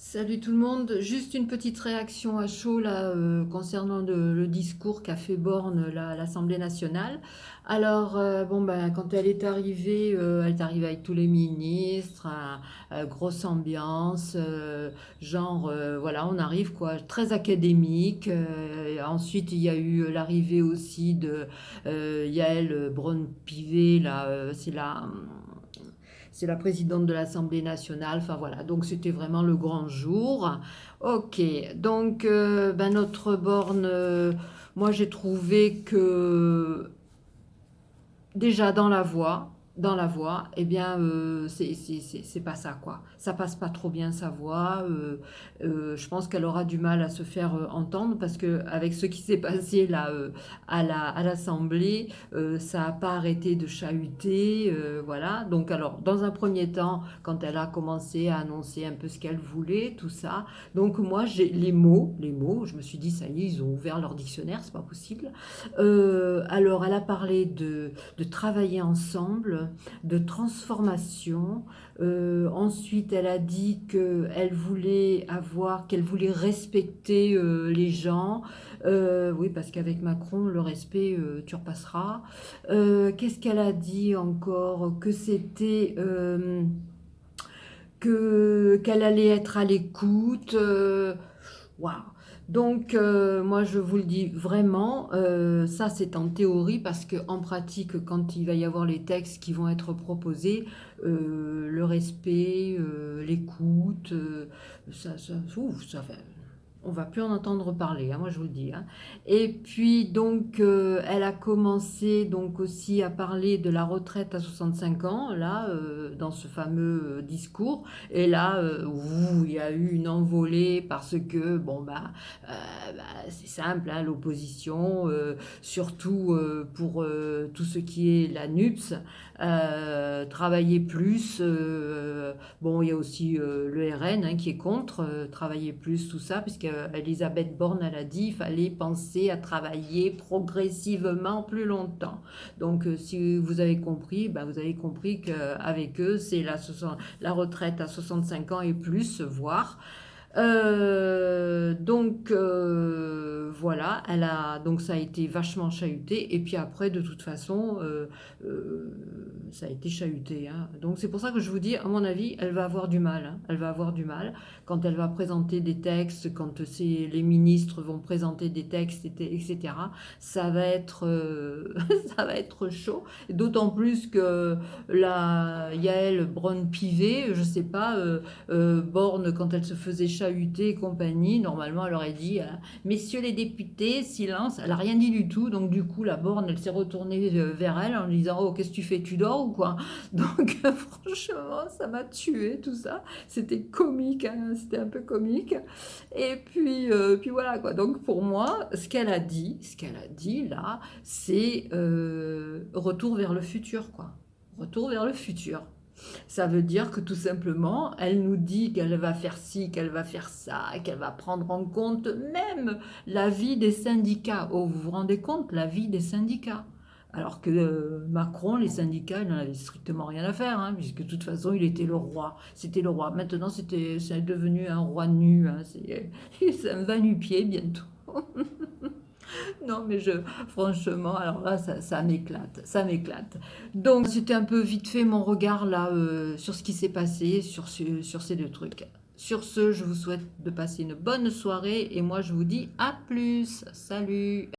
Salut tout le monde, juste une petite réaction à chaud là concernant le discours qu'a fait Borne là, à l'Assemblée nationale. Alors bon ben quand elle est arrivée avec tous les ministres, grosse ambiance, genre voilà on arrive quoi, très académique. Ensuite il y a eu l'arrivée aussi de Yael Braun-Pivet là, c'est la présidente de l'Assemblée nationale. Enfin voilà, donc c'était vraiment le grand jour. Ok, donc ben, notre borne, moi j'ai trouvé que déjà dans la voix, eh bien, c'est pas ça, quoi. Ça passe pas trop bien sa voix. Je pense qu'elle aura du mal à se faire entendre parce que avec ce qui s'est passé là à l'Assemblée, ça a pas arrêté de chahuter, voilà. Donc, alors, dans un premier temps, quand elle a commencé à annoncer un peu ce qu'elle voulait, tout ça, donc moi, j'ai les mots, je me suis dit, ça y est, ils ont ouvert leur dictionnaire, c'est pas possible. Alors, elle a parlé de travailler ensemble, de transformation. Ensuite, elle a dit qu'elle voulait respecter les gens. Oui, parce qu'avec Macron, le respect, tu repasseras. Qu'est-ce qu'elle a dit encore? Que c'était qu'elle allait être à l'écoute. Waouh! Donc, moi, je vous le dis vraiment, ça c'est en théorie parce qu'en pratique, quand il va y avoir les textes qui vont être proposés, le respect, l'écoute, ça va, on va plus en entendre parler, hein, moi je vous le dis, hein. Et puis donc elle a commencé donc aussi à parler de la retraite à 65 ans là dans ce fameux discours. Et là il y a eu une envolée parce que bon bah, c'est simple, hein, l'opposition, surtout pour tout ce qui est la NUPS, travailler plus. Bon, il y a aussi le RN hein, qui est contre travailler plus, tout ça, puisque Elisabeth Borne, elle a dit il fallait penser à travailler progressivement plus longtemps. Donc, si vous avez compris, bah, vous avez compris qu'avec eux, c'est la retraite à 65 ans et plus, voire. Donc voilà, donc ça a été vachement chahuté et puis après de toute façon euh, ça a été chahuté, hein. Donc c'est pour ça que je vous dis, à mon avis, elle va avoir du mal, hein. Elle va avoir du mal quand elle va présenter des textes, quand les ministres vont présenter des textes, etc. Ça va être, ça va être chaud. D'autant plus que la Yael Braun-Pivet, je sais pas, Borne, quand elle se faisait chahuter et compagnie, normalement, elle aurait dit messieurs les députés, silence. Elle n'a rien dit du tout. Donc, du coup, la Borne, elle s'est retournée vers elle en lui disant oh, qu'est-ce que tu fais? Tu dors ou quoi? Donc, franchement, ça m'a tué tout ça. C'était comique, hein, c'était un peu comique. Et puis voilà quoi. Donc, pour moi, ce qu'elle a dit là, c'est retour vers le futur, quoi. Retour vers le futur. Ça veut dire que tout simplement, elle nous dit qu'elle va faire ci, qu'elle va faire ça, qu'elle va prendre en compte même la vie des syndicats. Oh, vous vous rendez compte, la vie des syndicats? Alors que Macron, les syndicats, il n'en avait strictement rien à faire, hein, puisque de toute façon, il était le roi. C'était le roi. Maintenant, c'est devenu un roi nu, hein, c'est un va-nu-pied bientôt. Non, mais franchement, alors là, ça m'éclate, ça m'éclate. Donc, c'était un peu vite fait mon regard là sur ce qui s'est passé, sur ces deux trucs. Sur ce, je vous souhaite de passer une bonne soirée et moi, je vous dis à plus. Salut!